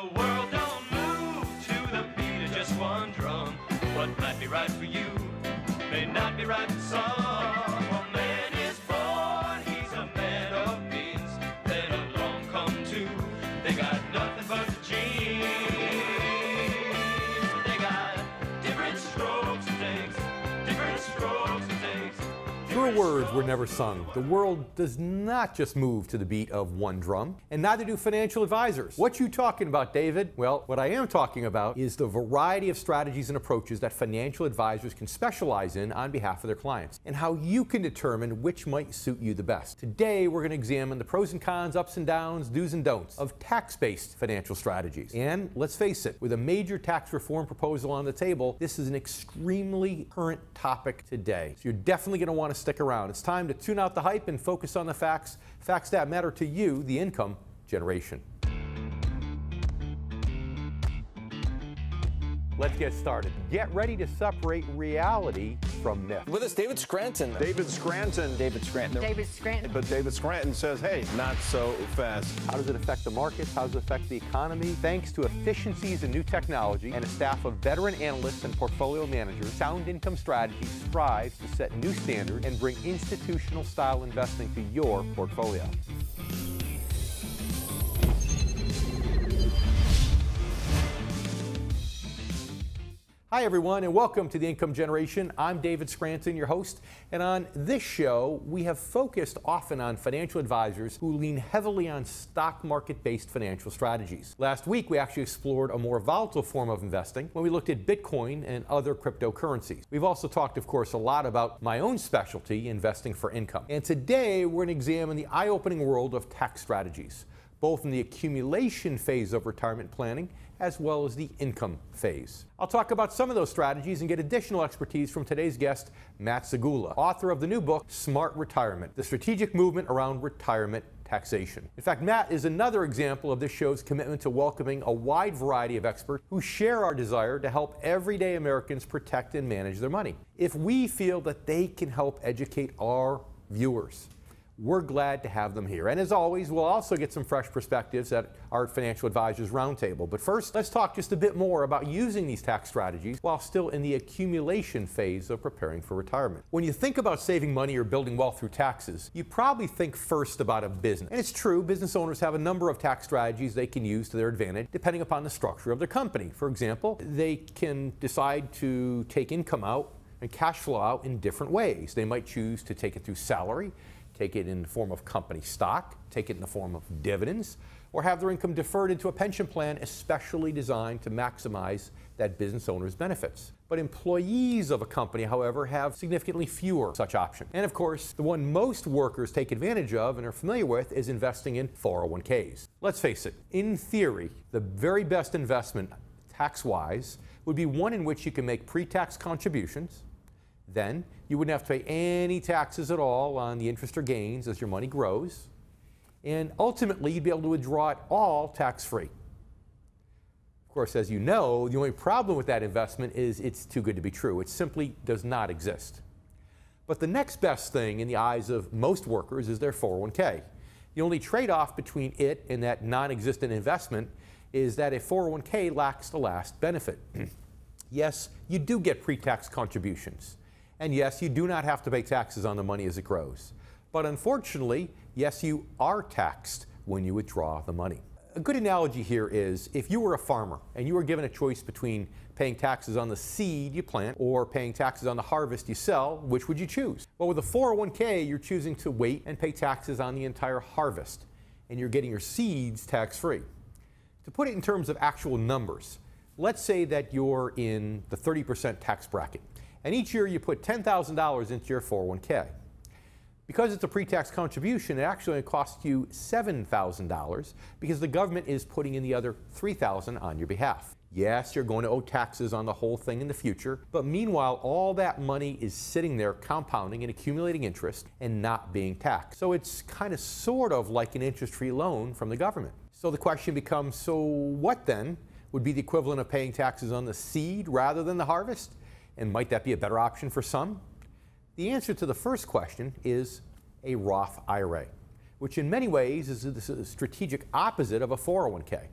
the world don't move to the beat of just one drum. What might be right for you may not be right for some. A man is born, he's a man of means. Then along come two, they got nothing but the genes. They got different strokes and things, different strokes and things. Truer words were never sung. The world does not just move to the beat of one drum, and neither do financial advisors. What you talking about, David? Well, what I am talking about is the variety of strategies and approaches that financial advisors can specialize in on behalf of their clients, and how you can determine which might suit you the best. Today, we're going to examine the pros and cons, ups and downs, do's and don'ts of tax-based financial strategies. And let's face it, with a major tax reform proposal on the table, this is an extremely current topic today. So you're definitely going to want to stick around. It's time to tune out the hype and focus on the facts that matter to you, the income generation. Let's get started. Get ready to separate reality from myth. With us, David Scranton. David Scranton. David Scranton. David Scranton. But David Scranton says, hey, not so fast. How does it affect the markets? How does it affect the economy? Thanks to efficiencies in new technology and a staff of veteran analysts and portfolio managers, Sound Income Strategy strives to set new standards and bring institutional style investing to your portfolio. Hi everyone, and welcome to The Income Generation. I'm David Scranton, your host, and on this show we have focused often on financial advisors who lean heavily on stock market-based financial strategies. Last week we actually explored a more volatile form of investing when we looked at Bitcoin and other cryptocurrencies. We've also talked, of course, a lot about my own specialty, investing for income. And today we're going to examine the eye-opening world of tax strategies, both in the accumulation phase of retirement planning as well as the income phase. I'll talk about some of those strategies and get additional expertise from today's guest, Matt Zagula, author of the new book, Smart Retirement, the strategic movement around retirement taxation. In fact, Matt is another example of this show's commitment to welcoming a wide variety of experts who share our desire to help everyday Americans protect and manage their money. If we feel that they can help educate our viewers, we're glad to have them here. And as always, we'll also get some fresh perspectives at our Financial Advisors Roundtable. But first, let's talk just a bit more about using these tax strategies while still in the accumulation phase of preparing for retirement. When you think about saving money or building wealth through taxes, you probably think first about a business. And it's true, business owners have a number of tax strategies they can use to their advantage depending upon the structure of their company. For example, they can decide to take income out and cash flow out in different ways. They might choose to take it through salary, take it in the form of company stock, take it in the form of dividends, or have their income deferred into a pension plan especially designed to maximize that business owner's benefits. But employees of a company, however, have significantly fewer such options. And of course, the one most workers take advantage of and are familiar with is investing in 401ks. Let's face it, in theory, the very best investment tax-wise would be one in which you can make pre-tax contributions. Then you wouldn't have to pay any taxes at all on the interest or gains as your money grows. And ultimately, you'd be able to withdraw it all tax-free. Of course, as you know, the only problem with that investment is it's too good to be true. It simply does not exist. But the next best thing in the eyes of most workers is their 401k. The only trade-off between it and that non-existent investment is that a 401k lacks the last benefit. Yes, you do get pre-tax contributions. And yes, you do not have to pay taxes on the money as it grows. But unfortunately, yes, you are taxed when you withdraw the money. A good analogy here is if you were a farmer and you were given a choice between paying taxes on the seed you plant or paying taxes on the harvest you sell, which would you choose? Well, with a 401k, you're choosing to wait and pay taxes on the entire harvest, and you're getting your seeds tax-free. To put it in terms of actual numbers, let's say that you're in the 30% tax bracket. And each year you put $10,000 into your 401k. Because it's a pre-tax contribution, it actually costs you $7,000 because the government is putting in the other $3,000 on your behalf. Yes, you're going to owe taxes on the whole thing in the future, but meanwhile, all that money is sitting there compounding and accumulating interest and not being taxed. So it's kind of sort of like an interest-free loan from the government. So the question becomes, so what then would be the equivalent of paying taxes on the seed rather than the harvest? And might that be a better option for some? The answer to the first question is a Roth IRA, which in many ways is the strategic opposite of a 401k.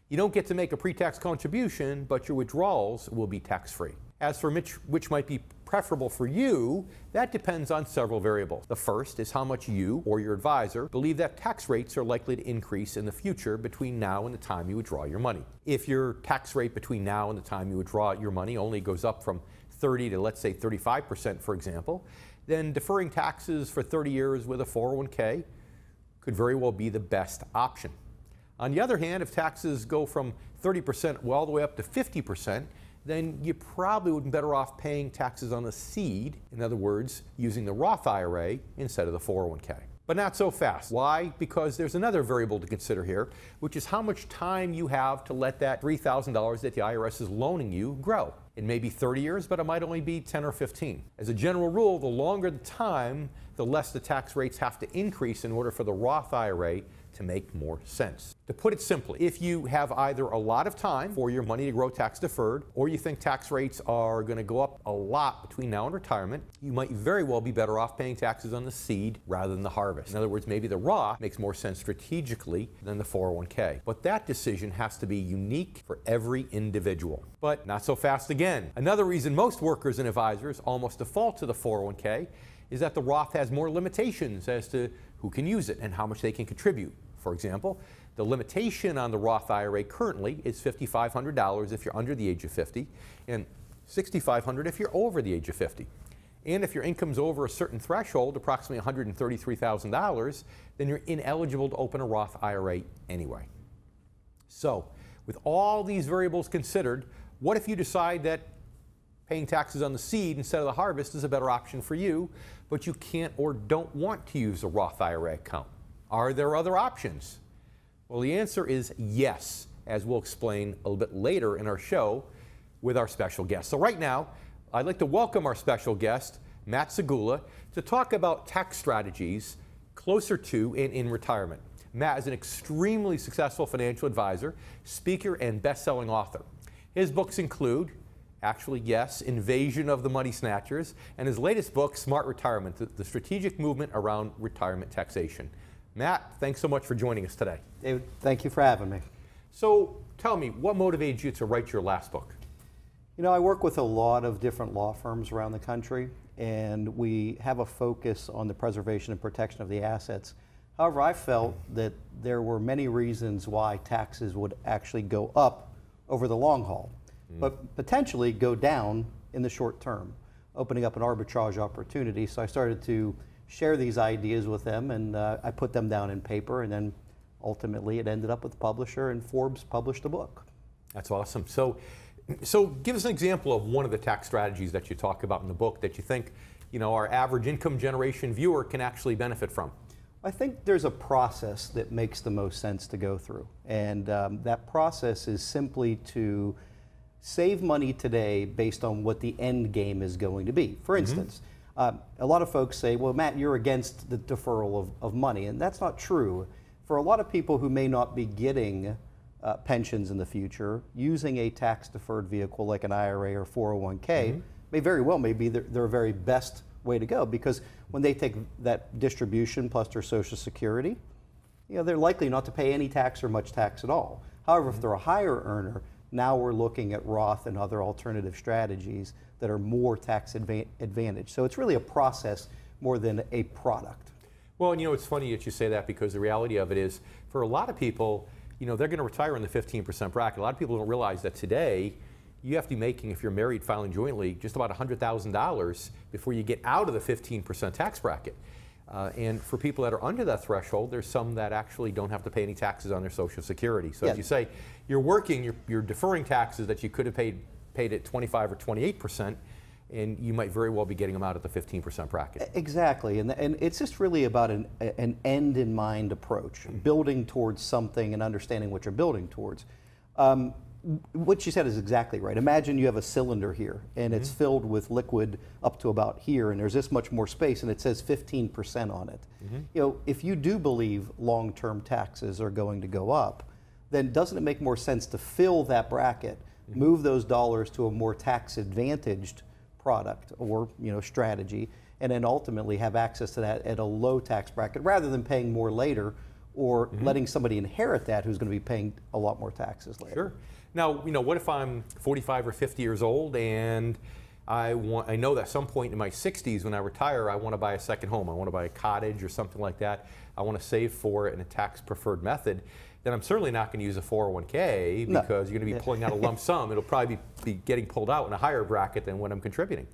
You don't get to make a pre-tax contribution, but your withdrawals will be tax-free. As for which might be preferable for you, that depends on several variables. The first is how much you or your advisor believe that tax rates are likely to increase in the future between now and the time you withdraw your money. If your tax rate between now and the time you withdraw your money only goes up from 30 to, let's say, 35%, for example, then deferring taxes for 30 years with a 401k could very well be the best option. On the other hand, if taxes go from 30% all the way up to 50%, then you probably would be better off paying taxes on the seed, in other words, using the Roth IRA instead of the 401k. But not so fast. Why? Because there's another variable to consider here, which is how much time you have to let that $3,000 that the IRS is loaning you grow. It may be 30 years, but it might only be 10 or 15. As a general rule, the longer the time, the less the tax rates have to increase in order for the Roth IRA to make more sense. To put it simply, if you have either a lot of time for your money to grow tax deferred, or you think tax rates are going to go up a lot between now and retirement, you might very well be better off paying taxes on the seed rather than the harvest. In other words, maybe the Roth makes more sense strategically than the 401k. But that decision has to be unique for every individual. But not so fast again. Another reason most workers and advisors almost default to the 401k is that the Roth has more limitations as to who can use it and how much they can contribute. For example, the limitation on the Roth IRA currently is $5,500 if you're under the age of 50 and $6,500 if you're over the age of 50. And if your income's over a certain threshold, approximately $133,000, then you're ineligible to open a Roth IRA anyway. So, with all these variables considered, what if you decide that paying taxes on the seed instead of the harvest is a better option for you, but you can't or don't want to use a Roth IRA account? Are there other options? Well, the answer is yes, as we'll explain a little bit later in our show with our special guest. So right now, I'd like to welcome our special guest, Matt Zagula, to talk about tax strategies closer to and in retirement. Matt is an extremely successful financial advisor, speaker, and best-selling author. His books include, actually, yes, Invasion of the Money Snatchers, and his latest book, Smart Retirement, the strategic movement around retirement taxation. Matt, thanks so much for joining us today. David, thank you for having me. So tell me, what motivated you to write your last book? You know, I work with a lot of different law firms around the country, and we have a focus on the preservation and protection of the assets. However, I felt that there were many reasons why taxes would actually go up over the long haul, but potentially go down in the short term, opening up an arbitrage opportunity. So I started to share these ideas with them, and I put them down in paper, and then ultimately it ended up with the publisher, and Forbes published a book. That's awesome. So give us an example of one of the tax strategies that you talk about in the book that you think, you know, our average income generation viewer can actually benefit from. I think there's a process that makes the most sense to go through, and that process is simply to save money today based on what the end game is going to be. For instance, a lot of folks say, well, Matt, you're against the deferral of money, and that's not true. For a lot of people who may not be getting pensions in the future, using a tax-deferred vehicle like an IRA or 401k may very well be their very best way to go, because when they take that distribution plus their Social Security, you know, they're likely not to pay any tax or much tax at all. However, if they're a higher earner, now we're looking at Roth and other alternative strategies that are more tax advantage. So it's really a process more than a product. Well, and you know, it's funny that you say that, because the reality of it is, for a lot of people, you know, they're going to retire in the 15% bracket. A lot of people don't realize that today, you have to be making, if you're married filing jointly, just about $100,000 before you get out of the 15% tax bracket. And for people that are under that threshold, there's some that actually don't have to pay any taxes on their Social Security. So as you say, you're working, you're deferring taxes that you could have paid at 25 or 28%, and you might very well be getting them out at the 15% bracket. Exactly, and it's just really about an end-in-mind approach, building towards something and understanding what you're building towards. What you said is exactly right. Imagine you have a cylinder here, and it's filled with liquid up to about here, and there's this much more space, and it says 15% on it. You know, if you do believe long-term taxes are going to go up, then doesn't it make more sense to fill that bracket, move those dollars to a more tax-advantaged product or, you know, strategy, and then ultimately have access to that at a low tax bracket, rather than paying more later or letting somebody inherit that who's going to be paying a lot more taxes later. Sure. Now, what if I'm 45 or 50 years old and I know that at some point in my 60s when I retire, I want to buy a second home. I want to buy a cottage or something like that. I want to save for it in a tax-preferred method. Then I'm certainly not going to use a 401k because you're going to be pulling out a lump sum. It'll probably be getting pulled out in a higher bracket than what I'm contributing.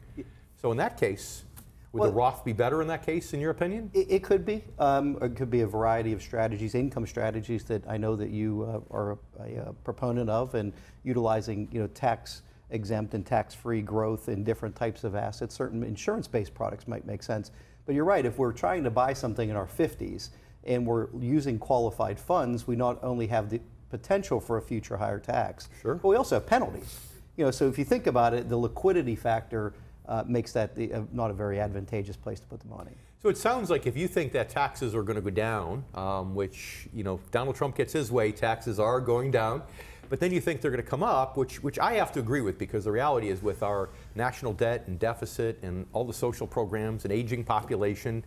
So in that case, would the Roth be better in that case, in your opinion? It could be. It could be a variety of strategies, income strategies that I know that you are a proponent of, and utilizing tax-exempt and tax-free growth in different types of assets. Certain insurance-based products might make sense. But you're right, if we're trying to buy something in our 50s and we're using qualified funds, we not only have the potential for a future higher tax, but we also have penalties. So if you think about it, the liquidity factor makes that not a very advantageous place to put the money. So it sounds like if you think that taxes are going to go down, which Donald Trump gets his way, taxes are going down, but then you think they're going to come up, which I have to agree with, because the reality is with our national debt and deficit and all the social programs and aging population,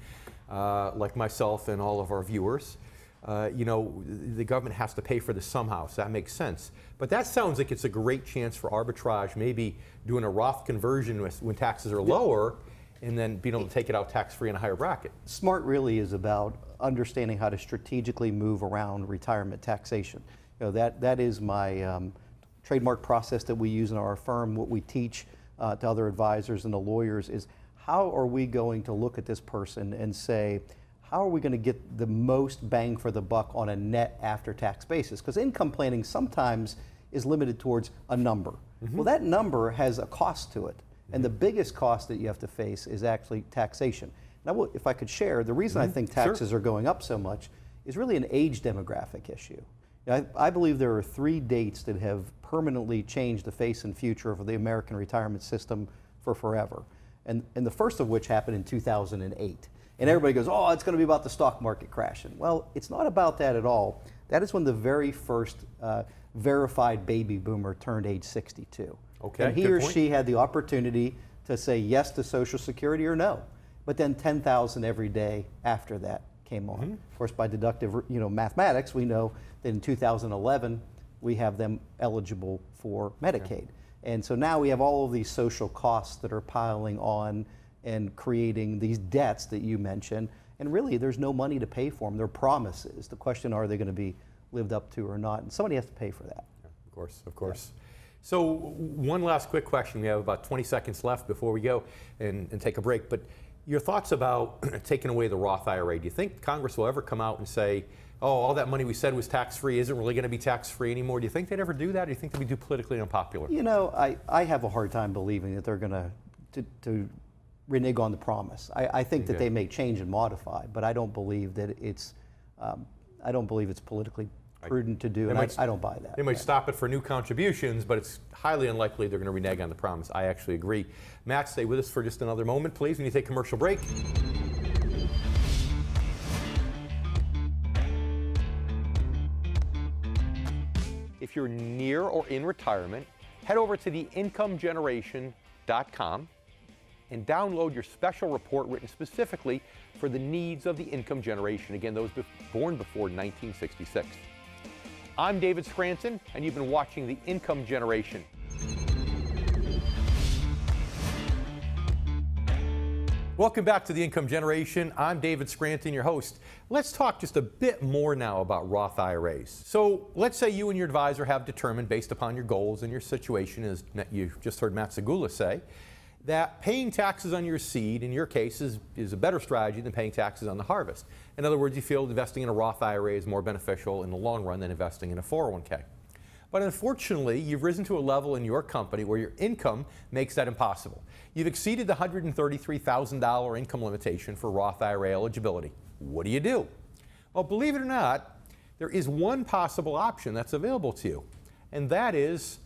like myself and all of our viewers, the government has to pay for this somehow, so that makes sense. But that sounds like it's a great chance for arbitrage, maybe doing a Roth conversion when taxes are lower, and then being able to take it out tax-free in a higher bracket. SMART really is about understanding how to strategically move around retirement taxation. That is my trademark process that we use in our firm. What we teach to other advisors and the lawyers is, how are we going to look at this person and say, how are we going to get the most bang for the buck on a net after-tax basis? Because income planning sometimes is limited towards a number. Well, that number has a cost to it. And the biggest cost that you have to face is actually taxation. Now, if I could share, the reason I think taxes are going up so much is really an age demographic issue. I believe there are 3 dates that have permanently changed the face and future of the American retirement system for forever. And the first of which happened in 2008. And everybody goes, oh, it's going to be about the stock market crashing. Well, it's not about that at all. That is when the very first verified baby boomer turned age 62. Okay, and he or she had the opportunity to say yes to Social Security or no. But then 10,000 every day after that came on. Of course, by deductive mathematics, we know that in 2011, we have them eligible for Medicaid. And so now we have all of these social costs that are piling on and creating these debts that you mentioned. And really, there's no money to pay for them. They're promises. The question, are they going to be lived up to or not? And somebody has to pay for that. Of course, of course. Yeah. So one last quick question. We have about 20 seconds left before we go and take a break. But your thoughts about taking away the Roth IRA. Do you think Congress will ever come out and say, oh, all that money we said was tax-free isn't really going to be tax-free anymore? Do you think they'd ever do that, or do you think they'd be too politically unpopular? I have a hard time believing that they're going to renege on the promise. I think that they may change and modify, but I don't believe that it's politically prudent to do, and I don't buy that. They might stop it for new contributions, but it's highly unlikely they're going to renege on the promise. I actually agree. Matt, stay with us for just another moment, please, when you take a commercial break. If you're near or in retirement, head over to theincomegeneration.com and download your special report written specifically for the needs of the income generation. Again, those born before 1966. I'm David Scranton, and you've been watching The Income Generation. Welcome back to The Income Generation. I'm David Scranton, your host. Let's talk just a bit more now about Roth IRAs. So let's say you and your advisor have determined, based upon your goals and your situation, as you just heard Matt Zagula say, that paying taxes on your seed, in your case, is a better strategy than paying taxes on the harvest. In other words, you feel investing in a Roth IRA is more beneficial in the long run than investing in a 401k. But unfortunately, you've risen to a level in your company where your income makes that impossible. You've exceeded the $133,000 income limitation for Roth IRA eligibility. What do you do? Well, believe it or not, there is one possible option that's available to you, and that is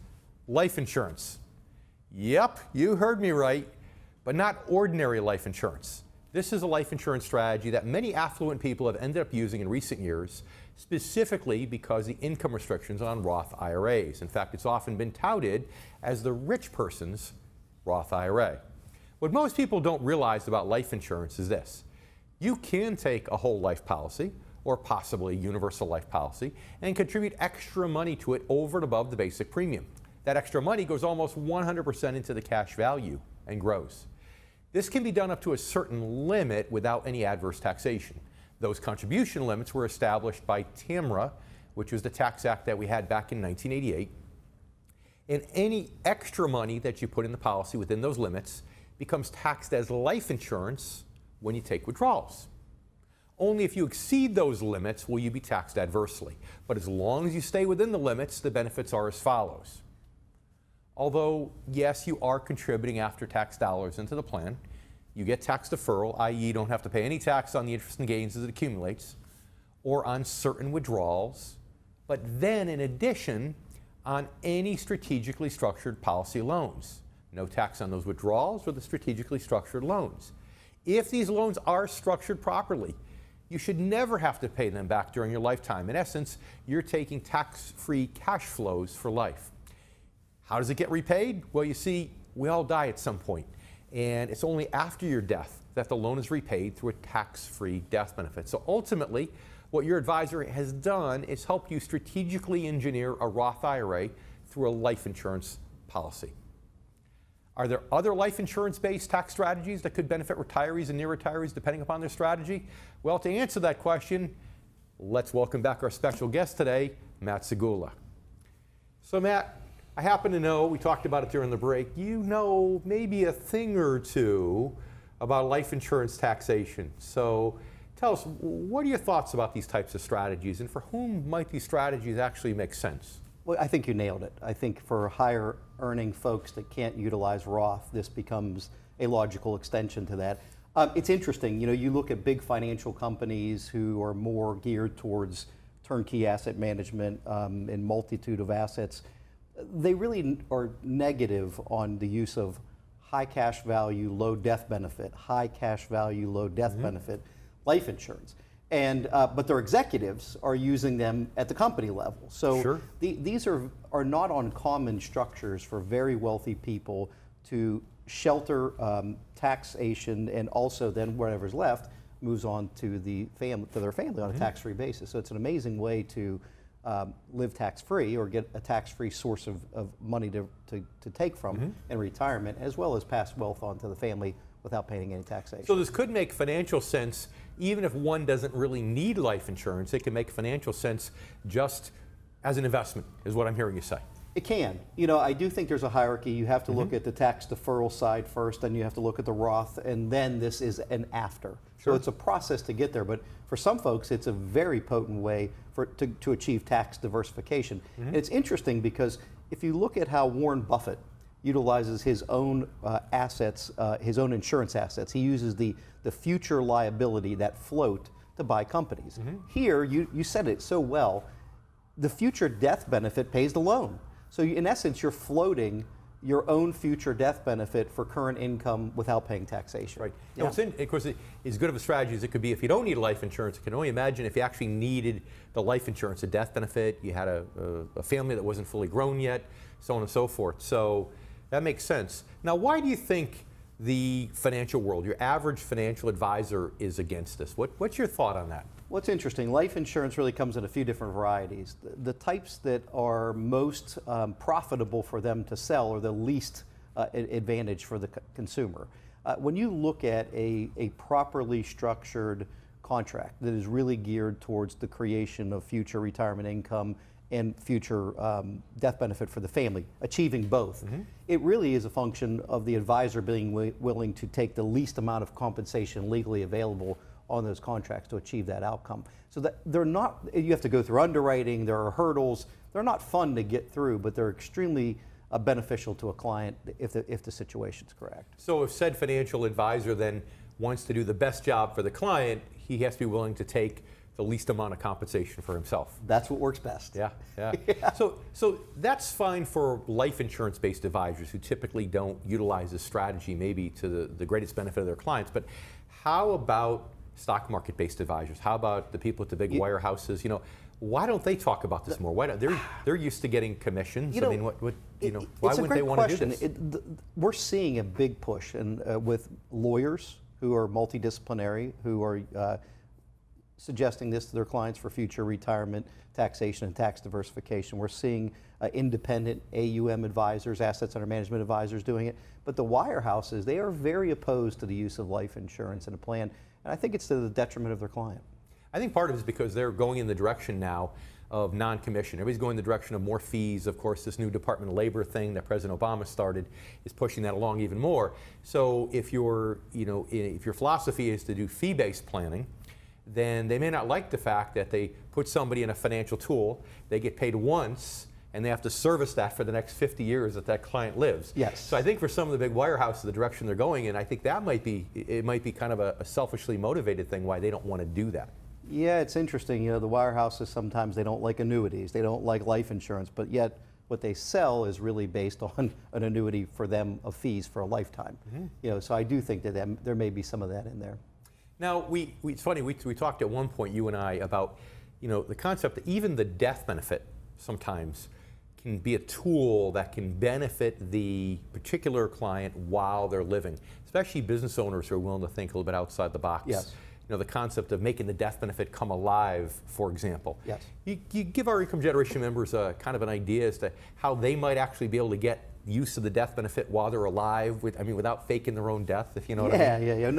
life insurance. Yep, you heard me right, but not ordinary life insurance. This is a life insurance strategy that many affluent people have ended up using in recent years, specifically because of the income restrictions on Roth IRAs. In fact, it's often been touted as the rich person's Roth IRA. What most people don't realize about life insurance is this. You can take a whole life policy, or possibly a universal life policy, and contribute extra money to it over and above the basic premium. That extra money goes almost 100% into the cash value and grows. This can be done up to a certain limit without any adverse taxation. Those contribution limits were established by TAMRA, which was the tax act that we had back in 1988. And any extra money that you put in the policy within those limits becomes taxed as life insurance when you take withdrawals. Only if you exceed those limits will you be taxed adversely. But as long as you stay within the limits, the benefits are as follows. Although, yes, you are contributing after-tax dollars into the plan, you get tax deferral, i.e. you don't have to pay any tax on the interest and gains as it accumulates, or on certain withdrawals, but then in addition, on any strategically structured policy loans. No tax on those withdrawals or the strategically structured loans. If these loans are structured properly, you should never have to pay them back during your lifetime. In essence, you're taking tax-free cash flows for life. How does it get repaid? Well, you see, we all die at some point, and it's only after your death that the loan is repaid through a tax-free death benefit. So ultimately, what your advisor has done is help you strategically engineer a Roth IRA through a life insurance policy. Are there other life insurance-based tax strategies that could benefit retirees and near retirees depending upon their strategy? Well, to answer that question, let's welcome back our special guest today, Matt Zagula. So Matt, I happen to know, we talked about it during the break, you know maybe a thing or two about life insurance taxation. So tell us, what are your thoughts about these types of strategies, and for whom might these strategies actually make sense? Well, I think you nailed it. I think for higher earning folks that can't utilize Roth, this becomes a logical extension to that. It's interesting, you know, you look at big financial companies who are more geared towards turnkey asset management and multitude of assets. They really are negative on the use of high cash value, low death benefit, high cash value, low death benefit life insurance. And, but their executives are using them at the company level. So these are not uncommon structures for very wealthy people to shelter taxation, and also then whatever's left moves on to their family on a tax-free basis. So it's an amazing way to live tax-free or get a tax-free source of money to take from in retirement, as well as pass wealth on to the family without paying any taxation. So this could make financial sense even if one doesn't really need life insurance. It can make financial sense just as an investment, is what I'm hearing you say. It can. You know, I do think there's a hierarchy. You have to look at the tax deferral side first, then you have to look at the Roth, and then this is an after. So it's a process to get there, but for some folks it's a very potent way to achieve tax diversification. And it's interesting because if you look at how Warren Buffett utilizes his own assets, his own insurance assets, he uses the future liability, that float, to buy companies. Here, you said it so well, the future death benefit pays the loan. So in essence, you're floating your own future death benefit for current income without paying taxation. Right. Yeah. Of course, as good of a strategy as it could be if you don't need life insurance, you can only imagine if you actually needed the life insurance, a death benefit, you had a family that wasn't fully grown yet, so on and so forth. So that makes sense. Now, why do you think the financial world, your average financial advisor, is against this? What's your thought on that? What's interesting, life insurance really comes in a few different varieties. The types that are most profitable for them to sell are the least advantage for the consumer. When you look at a properly structured contract that is really geared towards the creation of future retirement income and future death benefit for the family, achieving both, it really is a function of the advisor being willing to take the least amount of compensation legally available on those contracts to achieve that outcome. So that they're not, you have to go through underwriting, there are hurdles, they're not fun to get through, but they're extremely beneficial to a client if the situation's correct. So if said financial advisor then wants to do the best job for the client, he has to be willing to take the least amount of compensation for himself. That's what works best. Yeah. So that's fine for life insurance-based advisors who typically don't utilize this strategy maybe to the greatest benefit of their clients. But how about stock market-based advisors? How about the people at the big wirehouses? You know, why don't they talk about this more? Why don't, they're used to getting commissions. I mean, why wouldn't they want to do this? We're seeing a big push with lawyers who are multidisciplinary, who are suggesting this to their clients for future retirement taxation and tax diversification. We're seeing independent AUM advisors, assets under management advisors doing it. But the wirehouses, they are very opposed to the use of life insurance in a plan. And I think it's to the detriment of their client. I think part of it is because they're going in the direction now of non-commission. Everybody's going in the direction of more fees. Of course, this new Department of Labor thing that President Obama started is pushing that along even more. So if your philosophy is to do fee-based planning, then they may not like the fact that they put somebody in a financial tool, they get paid once, and they have to service that for the next 50 years that client lives. Yes. So I think for some of the big wirehouses, the direction they're going in, I think that might be kind of a selfishly motivated thing why they don't want to do that. Yeah, it's interesting. You know, the wirehouses, sometimes they don't like annuities, they don't like life insurance, but yet what they sell is really based on an annuity for them of fees for a lifetime. Mm-hmm. You know, so I do think that there may be some of that in there. Now, it's funny, we talked at one point, you and I, about, you know, the concept that even the death benefit sometimes can be a tool that can benefit the particular client while they're living, especially business owners who are willing to think a little bit outside the box. Yes. You know, the concept of making the death benefit come alive, for example. Yes. You give our income generation members a kind of an idea as to how they might actually be able to get use of the death benefit while they're alive, without faking their own death, if you know what I mean. Yeah.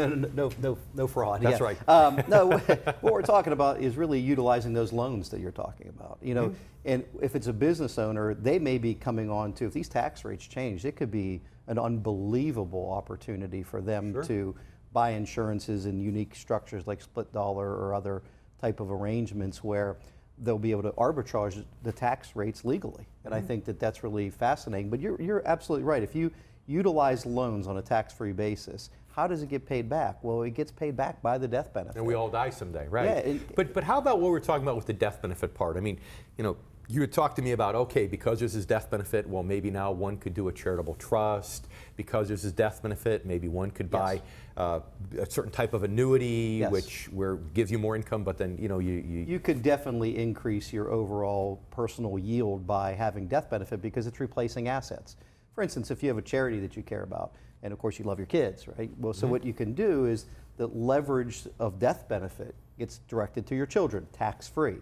No fraud. That's yeah. right. No, what we're talking about is really utilizing those loans that you're talking about. You know, and if it's a business owner, they may be coming on to, if these tax rates change, it could be an unbelievable opportunity for them to buy insurances in unique structures like split dollar or other type of arrangements where they'll be able to arbitrage the tax rates legally. And I think that that's really fascinating. But you're absolutely right. If you utilize loans on a tax-free basis, how does it get paid back? Well, it gets paid back by the death benefit. And we all die someday, right? Yeah, but how about what we're talking about with the death benefit part? I mean, you know, you had talked to me about, okay, because there's this death benefit, well, maybe now one could do a charitable trust. Because there's this death benefit, maybe one could buy a certain type of annuity, which gives you more income, but then, you know, you could definitely increase your overall personal yield by having death benefit because it's replacing assets. For instance, if you have a charity that you care about, and of course you love your kids, right? Well, so what you can do is the leverage of death benefit gets directed to your children, tax-free.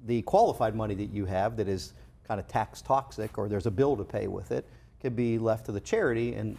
The qualified money that you have that is kind of tax toxic, or there's a bill to pay with it, could be left to the charity, and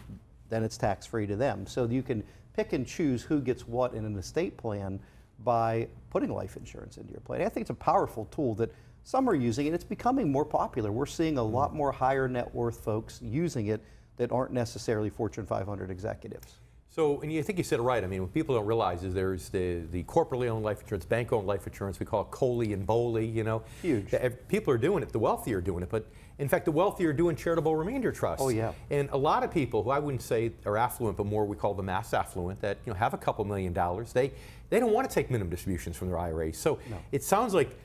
then it's tax-free to them. So you can pick and choose who gets what in an estate plan by putting life insurance into your plan. I think it's a powerful tool that some are using, and it's becoming more popular. We're seeing a lot more higher net worth folks using it that aren't necessarily Fortune 500 executives. So, and I think you said it right. I mean, what people don't realize is there's the corporately owned life insurance, bank-owned life insurance. We call it COLI and BOLI, you know. Huge. People are doing it. The wealthy are doing it. But in fact, the wealthy are doing charitable remainder trusts. Oh, yeah. And a lot of people who I wouldn't say are affluent, but more we call the mass affluent, that, you know, have a couple $1 million, they don't want to take minimum distributions from their IRAs. So it sounds like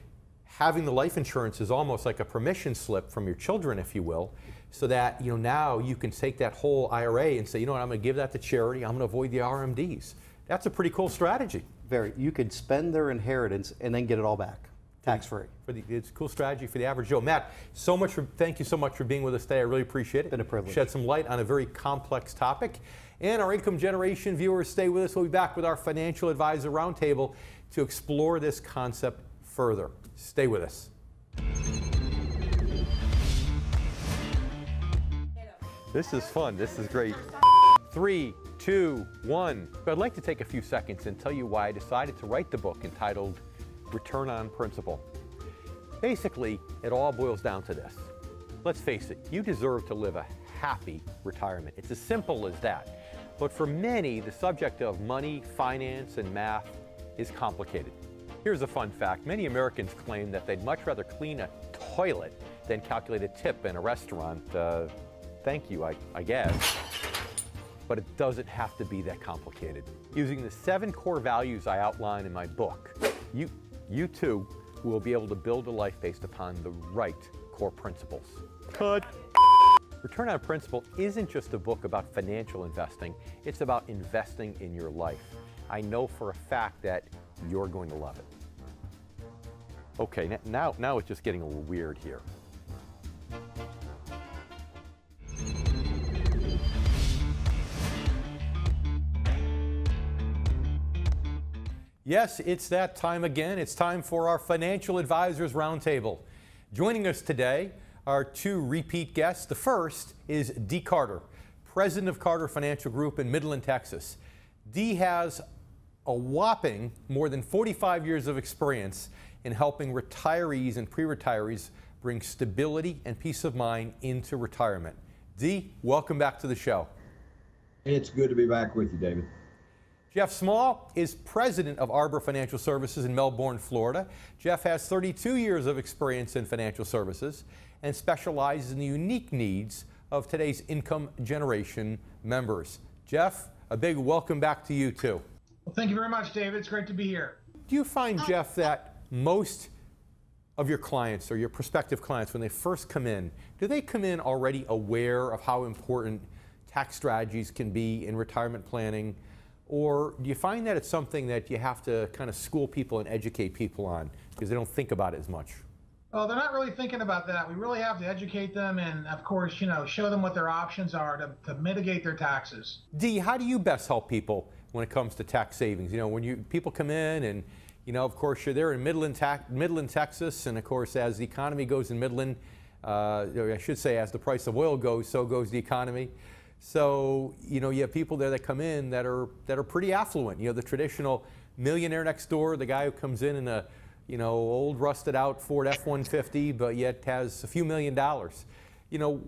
having the life insurance is almost like a permission slip from your children, if you will, so that, you know, now you can take that whole IRA and say, you know what, I'm going to give that to charity. I'm going to avoid the RMDs. That's a pretty cool strategy. Very. You could spend their inheritance and then get it all back, tax-free. It's a cool strategy for the average Joe. Matt, thank you so much for being with us today. I really appreciate it. It's been a privilege. Shed some light on a very complex topic. And our income generation viewers, stay with us. We'll be back with our financial advisor roundtable to explore this concept further. Stay with us. This is fun. This is great. 3, 2, 1. I'd like to take a few seconds and tell you why I decided to write the book entitled Return on Principle. Basically, it all boils down to this. Let's face it, you deserve to live a happy retirement. It's as simple as that. But for many, the subject of money, finance, and math is complicated. Here's a fun fact. Many Americans claim that they'd much rather clean a toilet than calculate a tip in a restaurant. Thank you, I guess. But it doesn't have to be that complicated. Using the 7 core values I outline in my book, you too will be able to build a life based upon the right core principles. Cut. Return on Principle isn't just a book about financial investing, it's about investing in your life. I know for a fact that you're going to love it. Okay, now it's just getting a little weird here. Yes, it's that time again. It's time for our Financial Advisors Roundtable. Joining us today are two repeat guests. The first is Dee Carter, president of Carter Financial Group in Midland, Texas. Dee has a whopping more than 45 years of experience in helping retirees and pre-retirees bring stability and peace of mind into retirement. Dee, welcome back to the show. It's good to be back with you, David. Jeff Small is president of Arbor Financial Services in Melbourne, Florida. Jeff has 32 years of experience in financial services and specializes in the unique needs of today's income generation members. Jeff, a big welcome back to you too. Well, thank you very much, David. It's great to be here. Do you find, Jeff, that most of your clients or your prospective clients, when they first come in, do they come in already aware of how important tax strategies can be in retirement planning? Or do you find that it's something that you have to kind of school people and educate people on because they don't think about it as much? Well, they're not really thinking about that. We really have to educate them and, of course, show them what their options are to mitigate their taxes. Dee, how do you best help people when it comes to tax savings? When people come in and, of course, you're there in Midland, Texas, and, of course, as the economy goes in Midland, I should say as the price of oil goes, so goes the economy. So, you have people there that come in that are pretty affluent. The traditional millionaire next door, the guy who comes in a, old rusted out Ford F-150, but yet has a few $1 million.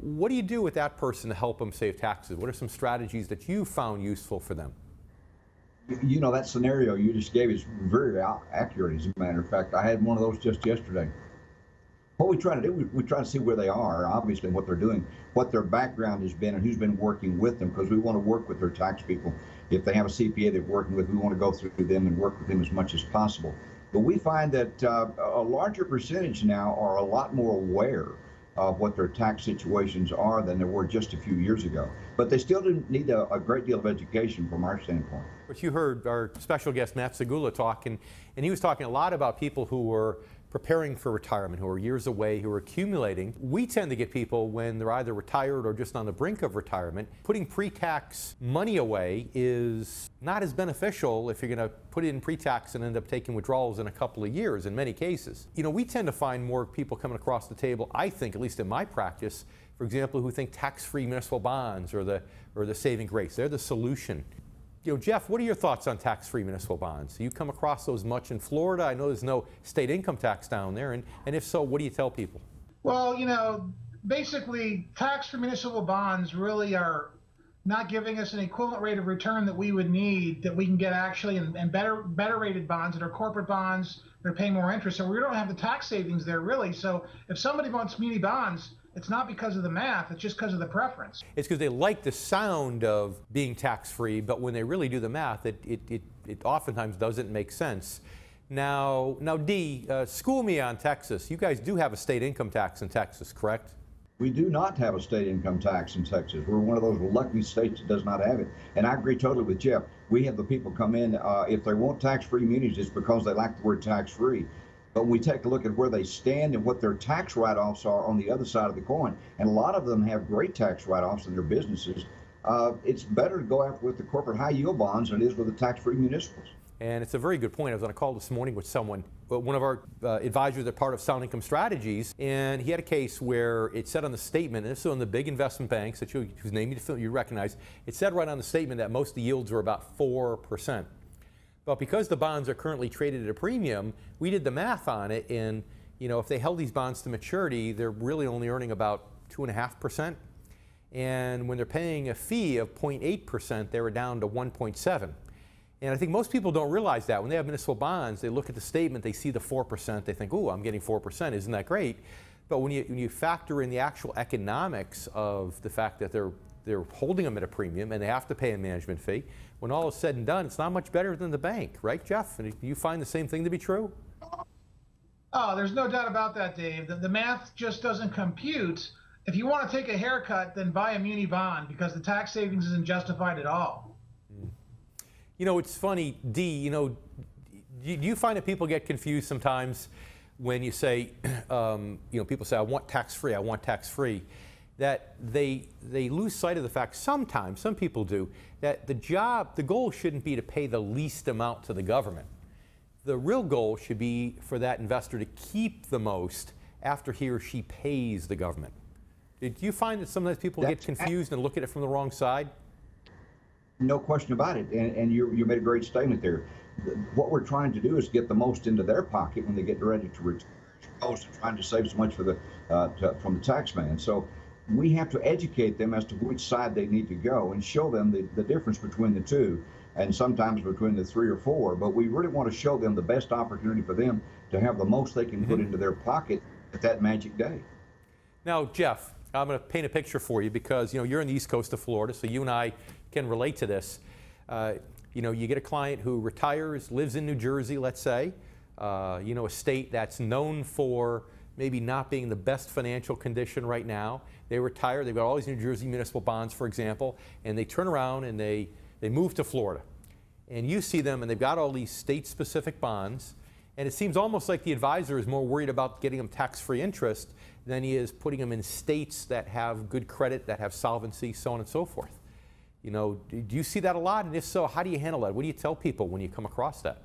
What do you do with that person to help them save taxes? What are some strategies that you found useful for them? That scenario you just gave is very accurate, as a matter of fact. I had one of those just yesterday. What we try to do, we try to see where they are, obviously what they're doing, what their background has been, and who's been working with them, because we want to work with their tax people. If they have a CPA they're working with, we want to go through them and work with them as much as possible. But we find that a larger percentage now are a lot more aware of what their tax situations are than there were just a few years ago. But they still need a great deal of education from our standpoint. But you heard our special guest, Matt Zagula, talk, and he was talking a lot about people who were preparing for retirement, who are years away, who are accumulating. We tend to get people when they're either retired or just on the brink of retirement. Putting pre-tax money away is not as beneficial if you're going to put it in pre-tax and end up taking withdrawals in a couple of years in many cases. We tend to find more people coming across the table, I think, at least in my practice, for example, who think tax-free municipal bonds or the saving grace. They're the solution. Jeff, what are your thoughts on tax-free municipal bonds? Do you come across those much in Florida? I know there's no state income tax down there, and if so, what do you tell people? Well, basically, tax-free municipal bonds really are not giving us an equivalent rate of return that we would need, that we can get actually in better rated bonds that are corporate bonds. They're paying more interest, so we don't have the tax savings there really. So if somebody wants muni bonds, it's not because of the math, it's just because of the preference. It's because they like the sound of being tax-free, but when they really do the math, it oftentimes doesn't make sense. Now Dee, school me on Texas. You guys do have a state income tax in Texas, correct? We do not have a state income tax in Texas. We're one of those lucky states that does not have it. And I agree totally with Jeff. We have the people come in, if they want tax-free munis, it's because they like the word tax-free. But when we take a look at where they stand and what their tax write-offs are on the other side of the coin, and a lot of them have great tax write-offs in their businesses, it's better to go after with the corporate high-yield bonds than it is with the tax-free municipals. And it's a very good point. I was on a call this morning with someone, one of our advisors that part of Sound Income Strategies, and he had a case where it said on the statement, and this is on the big investment banks whose name you recognize, it said right on the statement that most of the yields were about 4%. But because the bonds are currently traded at a premium, we did the math on it, and if they held these bonds to maturity, they're really only earning about 2.5%. And when they're paying a fee of 0.8%, they were down to 1.7%. And I think most people don't realize that. When they have municipal bonds, they look at the statement, they see the 4%, they think, oh, I'm getting 4%, isn't that great? But when you factor in the actual economics of the fact that they're holding them at a premium and they have to pay a management fee, when all is said and done, it's not much better than the bank, right, Jeff? And you find the same thing to be true? Oh, there's no doubt about that, Dave. The math just doesn't compute. If you want to take a haircut, then buy a muni bond because the tax savings isn't justified at all. It's funny, Dee, do you find that people get confused sometimes when you say, people say, I want tax-free, I want tax-free, that they lose sight of the fact sometimes, some people do, that the goal shouldn't be to pay the least amount to the government. The real goal should be for that investor to keep the most after he or she pays the government. Do you find that sometimes people get confused and look at it from the wrong side? No question about it, and you made a great statement there. What we're trying to do is get the most into their pocket when they get ready to retire, as opposed to trying to save so much for from the tax man. So we have to educate them as to which side they need to go and show them the difference between the two, and sometimes between the 3 or 4. But we really want to show them the best opportunity for them to have the most they can put into their pocket at that magic day. Now, Jeff, I'm going to paint a picture for you because you're in the East Coast of Florida, so you and I can relate to this. You get a client who retires, lives in New Jersey, let's say, a state that's known for maybe not being the best financial condition right now. They retire, they've got all these New Jersey municipal bonds, for example, and they turn around and they move to Florida. And you see them and they've got all these state-specific bonds, and it seems almost like the advisor is more worried about getting them tax-free interest than he is putting them in states that have good credit, that have solvency, so on and so forth. Do you see that a lot? And if so, how do you handle that? What do you tell people when you come across that?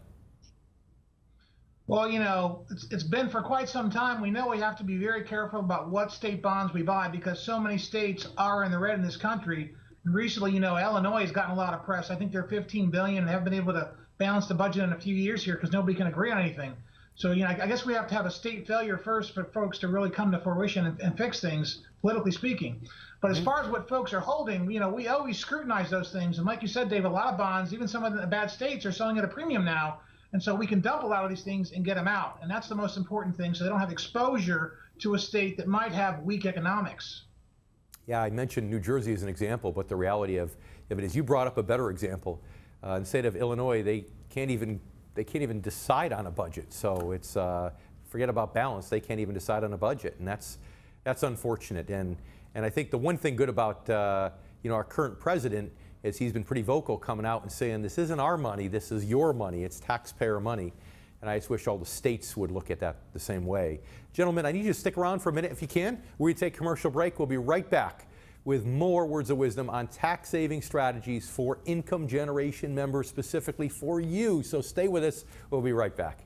Well, it's been for quite some time. We know we have to be very careful about what state bonds we buy because so many states are in the red in this country. And recently, Illinois has gotten a lot of press. I think they're $15 billion and haven't been able to balance the budget in a few years here because nobody can agree on anything. So, I guess we have to have a state failure first for folks to really come to fruition and fix things, politically speaking. But as far as what folks are holding, we always scrutinize those things. And like you said, Dave, a lot of bonds, even some of the bad states, are selling at a premium now. And so we can dump a lot of these things and get them out. And that's the most important thing, so they don't have exposure to a state that might have weak economics. Yeah, I mentioned New Jersey as an example, but the reality of it is you brought up a better example. In the state of Illinois, they can't even decide on a budget. So it's forget about balance. They can't even decide on a budget, and that's unfortunate. And I think the one thing good about our current president is he's been pretty vocal coming out and saying this isn't our money, this is your money, it's taxpayer money. And I just wish all the states would look at that the same way. Gentlemen, I need you to stick around for a minute if you can. We're going to take a commercial break. We'll be right back with more words of wisdom on tax saving strategies for income generation members, specifically for you. So stay with us. We'll be right back.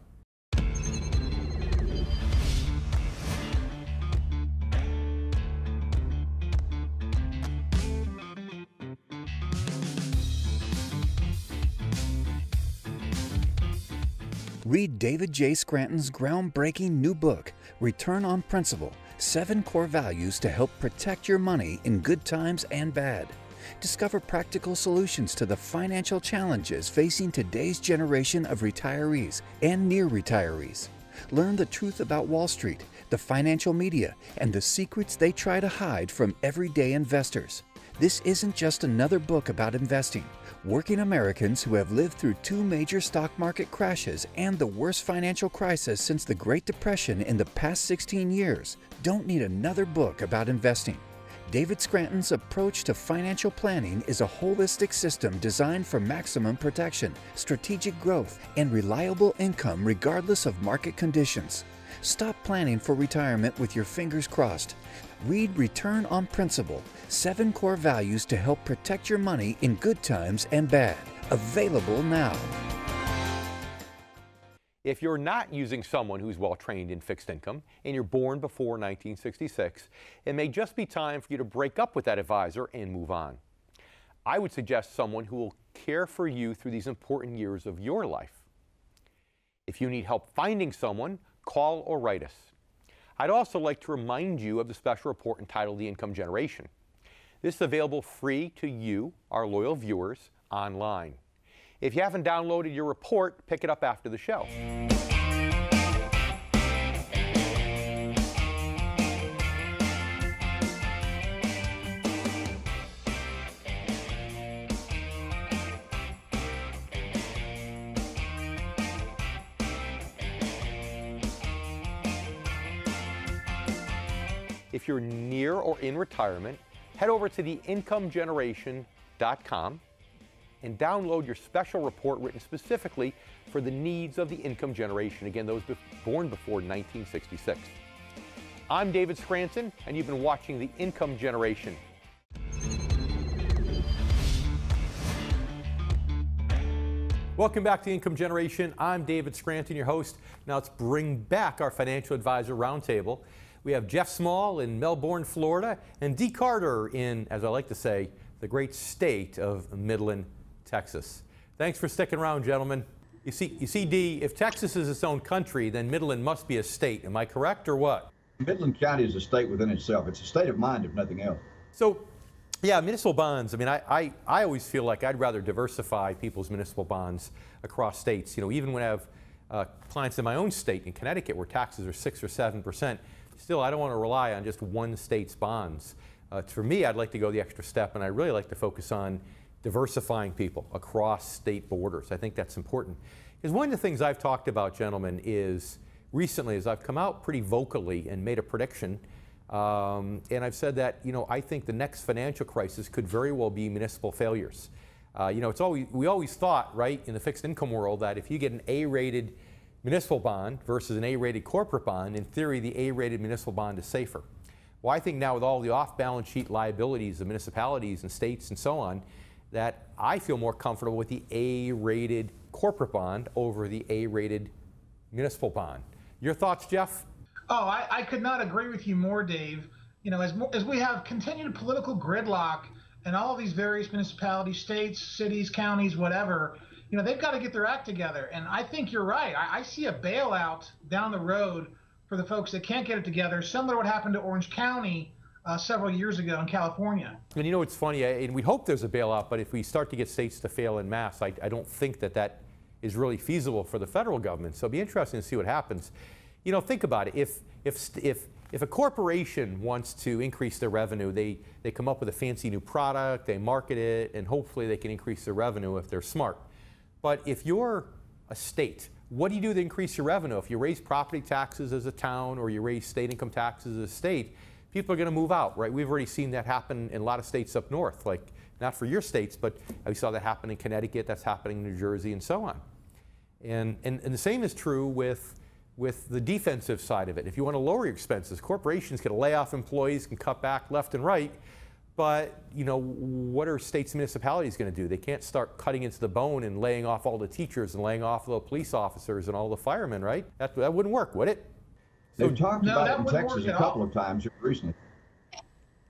Read David J. Scranton's groundbreaking new book, Return on Principle, 7 Core Values to Help Protect Your Money in Good Times and Bad. Discover practical solutions to the financial challenges facing today's generation of retirees and near retirees. Learn the truth about Wall Street, the financial media, and the secrets they try to hide from everyday investors. This isn't just another book about investing. Working Americans who have lived through 2 major stock market crashes and the worst financial crisis since the Great Depression in the past 16 years don't need another book about investing. David Scranton's approach to financial planning is a holistic system designed for maximum protection, strategic growth, and reliable income regardless of market conditions. Stop planning for retirement with your fingers crossed. Read Return on Principle, 7 Core Values to Help Protect Your Money in Good Times and Bad. Available now. If you're not using someone who's well trained in fixed income and you're born before 1966, it may just be time for you to break up with that advisor and move on. I would suggest someone who will care for you through these important years of your life. If you need help finding someone, call or write us. I'd also like to remind you of the special report entitled The Income Generation. This is available free to you, our loyal viewers, online. If you haven't downloaded your report, pick it up after the show. If you're near or in retirement, head over to theincomegeneration.com and download your special report written specifically for the needs of the income generation, again, those born before 1966. I'm David Scranton, and you've been watching The Income Generation. Welcome back to Income Generation. I'm David Scranton, your host. Now let's bring back our Financial Advisor Roundtable. We have Jeff Small in Melbourne, Florida, and Dee Carter in, as I like to say, the great state of Midland, Texas. Thanks for sticking around, gentlemen. You see, Dee, if Texas is its own country, then Midland must be a state. Am I correct or what? Midland County is a state within itself. It's a state of mind, if nothing else. So, yeah, municipal bonds. I mean, I always feel like I'd rather diversify people's municipal bonds across states. You know, even when I have clients in my own state, in Connecticut, where taxes are 6 or 7%, still I don't want to rely on just one state's bonds. For me, I'd like to go the extra step, and I really like to focus on diversifying people across state borders. I think that's important. Because one of the things I've talked about, gentlemen, is recently is I've come out pretty vocally and made a prediction. And I've said that, you know, I think the next financial crisis could very well be municipal failures. You know, we always thought, right, in the fixed income world that if you get an A-rated municipal bond versus an A-rated corporate bond, in theory, the A-rated municipal bond is safer. Well, I think now with all the off-balance sheet liabilities of municipalities and states and so on, that I feel more comfortable with the A-rated corporate bond over the A-rated municipal bond. Your thoughts, Jeff? Oh, I could not agree with you more, Dave. You know, as we have continued political gridlock in all of these various municipalities, states, cities, counties, whatever, you know, they've got to get their act together. And I think you're right. I see a bailout down the road for the folks that can't get it together, similar to what happened to Orange County several years ago in California. And you know, it's funny, and we hope there's a bailout, but if we start to get states to fail en masse, I don't think that is really feasible for the federal government. So it'll be interesting to see what happens. You know, think about it. If a corporation wants to increase their revenue, they come up with a fancy new product, they market it, and hopefully they can increase their revenue if they're smart. But if you're a state, what do you do to increase your revenue? If you raise property taxes as a town or you raise state income taxes as a state, people are going to move out, right? We've already seen that happen in a lot of states up north, like not for your states, but we saw that happen in Connecticut, that's happening in New Jersey, and so on. And the same is true with the defensive side of it. If you want to lower your expenses, corporations can lay off employees, can cut back left and right, but you know, what are states and municipalities going to do? They can't start cutting into the bone and laying off all the teachers and laying off the police officers and all the firemen, right? That wouldn't work, would it? They've talked about it in Texas a couple of times recently.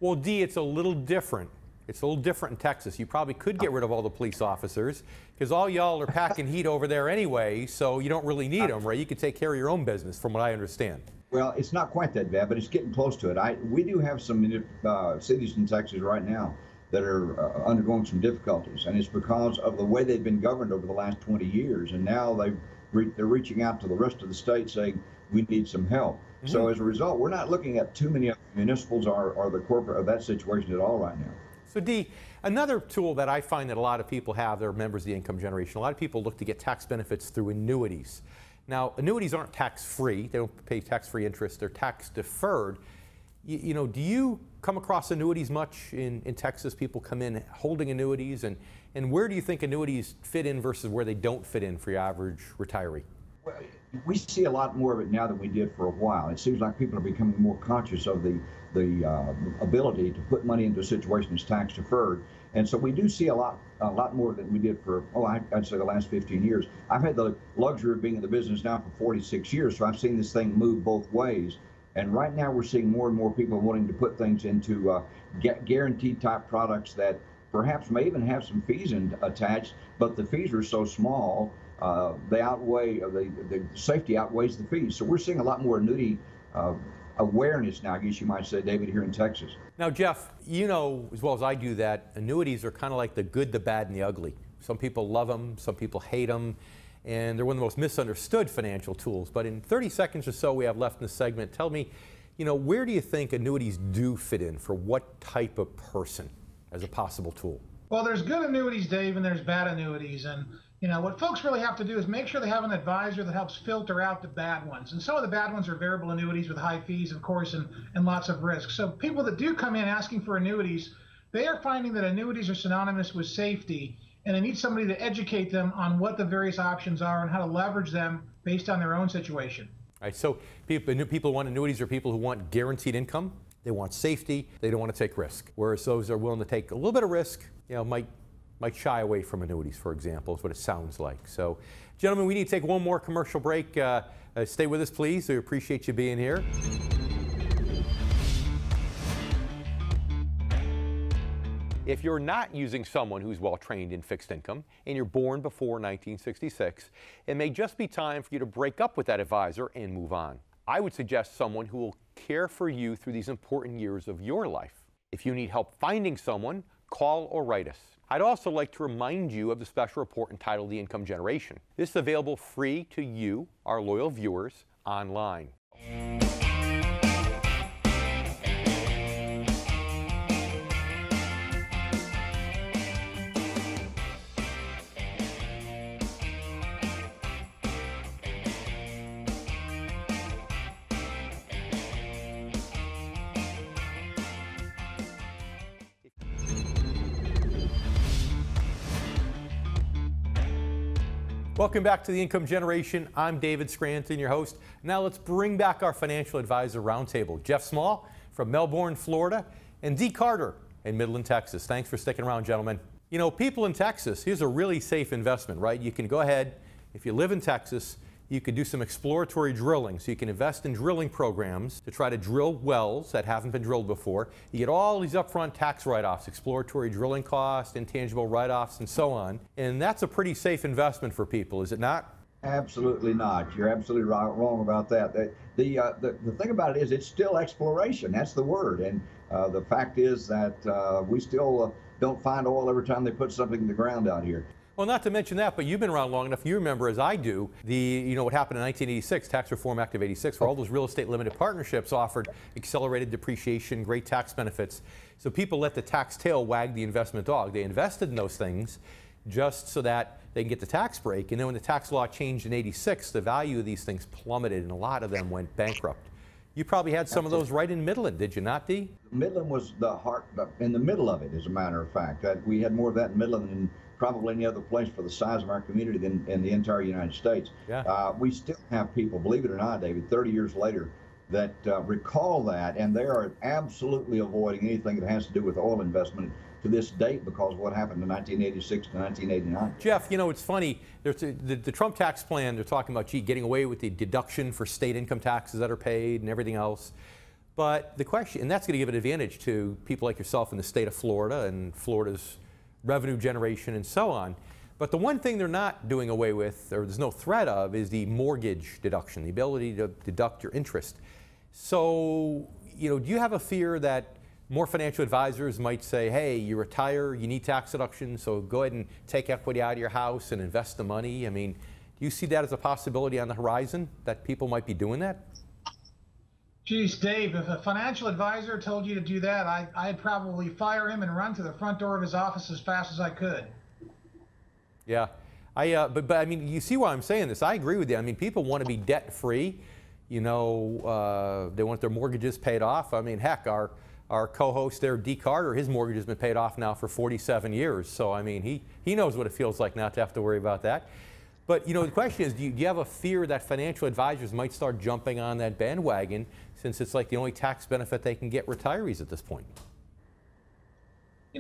Well, Dee, it's a little different. It's a little different in Texas. You probably could get rid of all the police officers because all y'all are packing heat over there anyway, so you don't really need them, right? You could take care of your own business, from what I understand. Well, it's not quite that bad, but it's getting close to it. We do have some cities in Texas right now that are undergoing some difficulties, and it's because of the way they've been governed over the last 20 years, and now they're reaching out to the rest of the state saying, we need some help. Mm-hmm. So as a result, we're not looking at too many municipals or the corporate of that situation at all right now. So Dee, another tool that I find that a lot of people have, they're members of the income generation, a lot of people look to get tax benefits through annuities. Now, annuities aren't tax-free. They don't pay tax-free interest. They're tax-deferred. You know, do you come across annuities much in Texas? People come in holding annuities, and where do you think annuities fit in versus where they don't fit in for your average retiree? Well, we see a lot more of it now than we did for a while. It seems like people are becoming more conscious of the ability to put money into a situation that's tax deferred, and so we do see a lot more than we did for I'd say the last 15 years. I've had the luxury of being in the business now for 46 years, so I've seen this thing move both ways. And right now we're seeing more and more people wanting to put things into guaranteed type products that perhaps may even have some fees attached, but the fees are so small. They outweigh, the safety outweighs the fees. So we're seeing a lot more annuity awareness now, I guess you might say, David, here in Texas. Now, Jeff, you know as well as I do that annuities are kind of like the good, the bad, and the ugly. Some people love them, some people hate them, and they're one of the most misunderstood financial tools. But in 30 seconds or so we have left in this segment, tell me, you know, where do you think annuities do fit in for what type of person as a possible tool? Well, there's good annuities, Dave, and there's bad annuities. And you know, what folks really have to do is make sure they have an advisor that helps filter out the bad ones. And some of the bad ones are variable annuities with high fees, of course, and lots of risk. So people that do come in asking for annuities, they are finding that annuities are synonymous with safety, and they need somebody to educate them on what the various options are and how to leverage them based on their own situation. All right, so people who want annuities are people who want guaranteed income. They want safety. They don't want to take risk. Whereas those that are willing to take a little bit of risk, you know, might might shy away from annuities, for example, is what it sounds like. So, gentlemen, we need to take one more commercial break. Stay with us, please. We appreciate you being here. If you're not using someone who's well trained in fixed income and you're born before 1966, it may just be time for you to break up with that advisor and move on. I would suggest someone who will care for you through these important years of your life. If you need help finding someone, call or write us. I'd also like to remind you of the special report entitled The Income Generation. This is available free to you, our loyal viewers, online. Welcome back to the Income Generation. I'm David Scranton, your host. Now let's bring back our financial advisor roundtable. Jeff Small from Melbourne, Florida, and Dee Carter in Midland, Texas. Thanks for sticking around, gentlemen. You know, people in Texas, here's a really safe investment, right? You can go ahead, if you live in Texas, you could do some exploratory drilling. So you can invest in drilling programs to try to drill wells that haven't been drilled before. You get all these upfront tax write-offs, exploratory drilling costs, intangible write-offs, and so on. And that's a pretty safe investment for people, is it not? Absolutely not. You're absolutely wrong about that. The thing about it is it's still exploration. That's the word. And the fact is that we still don't find oil every time they put something in the ground out here. Well, not to mention that, but you've been around long enough. You remember, as I do, what happened in 1986, Tax Reform Act of '86, where all those real estate limited partnerships offered accelerated depreciation, great tax benefits. So people let the tax tail wag the investment dog. They invested in those things just so that they can get the tax break. And then when the tax law changed in '86, the value of these things plummeted, and a lot of them went bankrupt. You probably had some of those right in Midland, did you not, Dee? Midland was the heart, in the middle of it, as a matter of fact. We had more of that in Midland than probably any other place for the size of our community than in the entire United States. Yeah. We still have people, believe it or not, David, 30 years later, that recall that, and they are absolutely avoiding anything that has to do with oil investment to this date because of what happened in 1986 to 1989. Jeff, you know, it's funny. There's the Trump tax plan, they're talking about, getting away with the deduction for state income taxes that are paid and everything else. But the question, and that's going to give an advantage to people like yourself in the state of Florida and Florida's revenue generation and so on. But the one thing they're not doing away with, or there's no threat of, is the mortgage deduction, the ability to deduct your interest. So, do you have a fear that more financial advisors might say, hey, you retire, you need tax deduction, so go ahead and take equity out of your house and invest the money? I mean, do you see that as a possibility on the horizon, that people might be doing that? Geez, Dave, if a financial advisor told you to do that, I'd probably fire him and run to the front door of his office as fast as I could. Yeah, but I mean, you see why I'm saying this. I agree with you. I mean, people want to be debt-free. They want their mortgages paid off. I mean, heck, our co-host there, Dee Carter, his mortgage has been paid off now for 47 years. So, I mean, he knows what it feels like not to have to worry about that. But, the question is, do you have a fear that financial advisors might start jumping on that bandwagon, since it's like the only tax benefit they can get retirees at this point?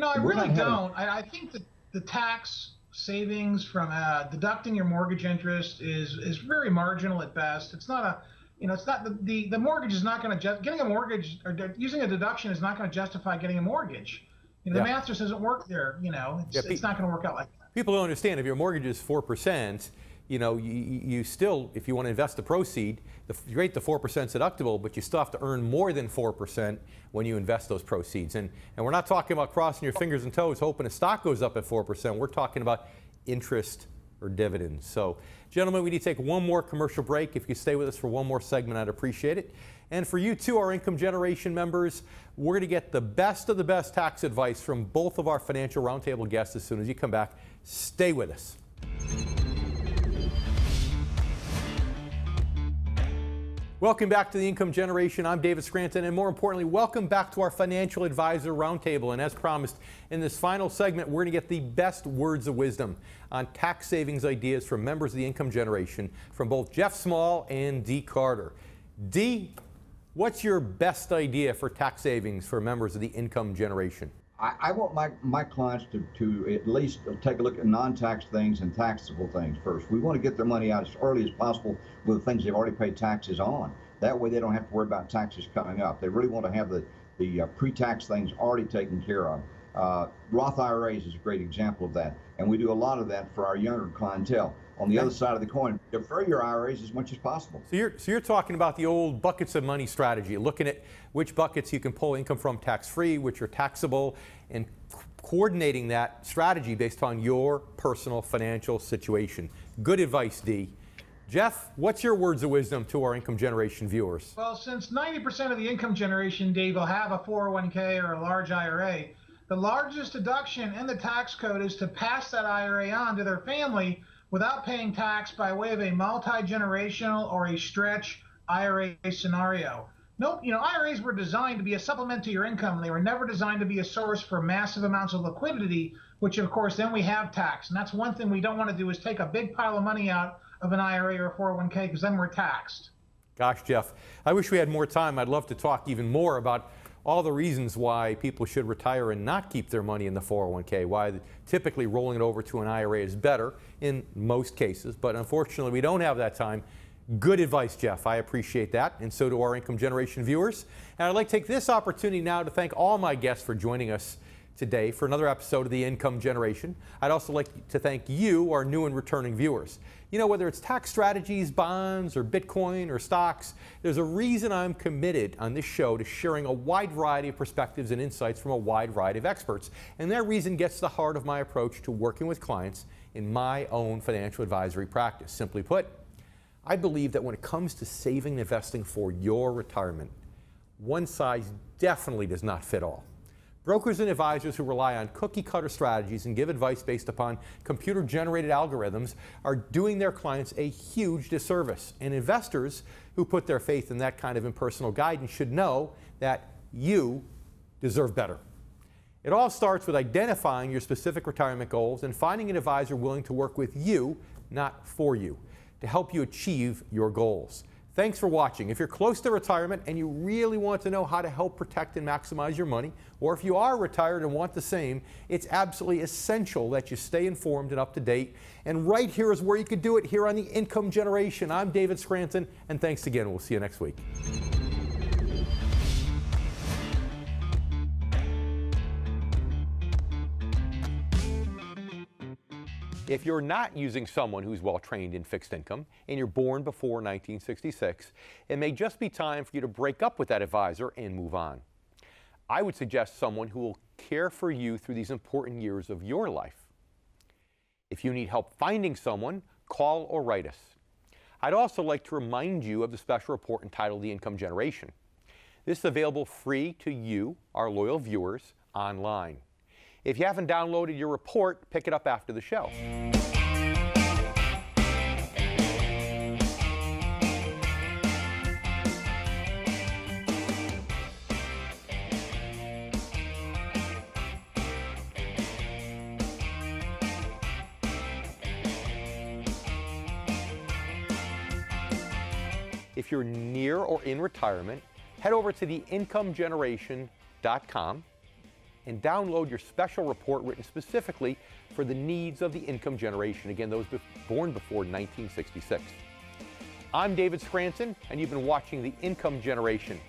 I really don't. I think that the tax savings from deducting your mortgage interest is very marginal at best. It's not it's not the mortgage is not going to getting a mortgage or using a deduction is not going to justify getting a mortgage. The math just doesn't work there. It's not going to work out like that. People don't understand, if your mortgage is 4%, you still, if you want to invest the proceed, the 4% is deductible, but you still have to earn more than 4% when you invest those proceeds. And we're not talking about crossing your fingers and toes hoping a stock goes up at 4%. We're talking about interest or dividends. So, gentlemen, we need to take one more commercial break. If you stay with us for one more segment, I'd appreciate it. And for you too, our Income Generation members, we're going to get the best of the best tax advice from both of our Financial Roundtable guests as soon as you come back. Stay with us. Welcome back to the Income Generation. I'm David Scranton, and more importantly, welcome back to our Financial Advisor Roundtable. And as promised, in this final segment, we're going to get the best words of wisdom on tax savings ideas from members of the Income Generation from both Jeff Small and Dee Carter. Dee, what's your best idea for tax savings for members of the Income Generation? I want my clients to at least take a look at non-tax things and taxable things first. We want to get their money out as early as possible with the things they've already paid taxes on. That way they don't have to worry about taxes coming up. They really want to have the pre-tax things already taken care of. Roth IRAs is a great example of that, and we do a lot of that for our younger clientele. On the other side of the coin, defer your IRAs as much as possible. So you're talking about the old buckets of money strategy, looking at which buckets you can pull income from tax-free, which are taxable, and coordinating that strategy based on your personal financial situation. Good advice, Dee. Jeff, what's your words of wisdom to our income generation viewers? Well, since 90% of the income generation, Dave, will have a 401k or a large IRA, the largest deduction in the tax code is to pass that IRA on to their family without paying tax by way of a multi-generational or a stretch IRA scenario. Nope, IRAs were designed to be a supplement to your income. They were never designed to be a source for massive amounts of liquidity, which of course then we have tax. And that's one thing we don't want to do, is take a big pile of money out of an IRA or a 401k, because then we're taxed. Gosh, Jeff, I wish we had more time. I'd love to talk even more about all the reasons why people should retire and not keep their money in the 401k, why typically rolling it over to an IRA is better in most cases, but unfortunately we don't have that time. Good advice, Jeff. I appreciate that, and so do our income generation viewers. And I'd like to take this opportunity now to thank all my guests for joining us today for another episode of the Income Generation. I'd also like to thank you, our new and returning viewers. Whether it's tax strategies, bonds, or Bitcoin, or stocks, there's a reason I'm committed on this show to sharing a wide variety of perspectives and insights from a wide variety of experts. And that reason gets to the heart of my approach to working with clients in my own financial advisory practice. Simply put, I believe that when it comes to saving and investing for your retirement, one size definitely does not fit all. Brokers and advisors who rely on cookie-cutter strategies and give advice based upon computer-generated algorithms are doing their clients a huge disservice. And investors who put their faith in that kind of impersonal guidance should know that you deserve better. It all starts with identifying your specific retirement goals and finding an advisor willing to work with you, not for you, to help you achieve your goals. Thanks for watching. If you're close to retirement and you really want to know how to help protect and maximize your money, or if you are retired and want the same, it's absolutely essential that you stay informed and up to date. And right here is where you can do it, here on the Income Generation. I'm David Scranton, and thanks again. We'll see you next week. If you're not using someone who's well trained in fixed income and you're born before 1966, it may just be time for you to break up with that advisor and move on. I would suggest someone who will care for you through these important years of your life. If you need help finding someone, call or write us. I'd also like to remind you of the special report entitled The Income Generation. This is available free to you, our loyal viewers, online. If you haven't downloaded your report, pick it up after the show. If you're near or in retirement, head over to theincomegeneration.com and download your special report written specifically for the needs of the income generation. Again, those born before 1966. I'm David Scranton, and you've been watching The Income Generation.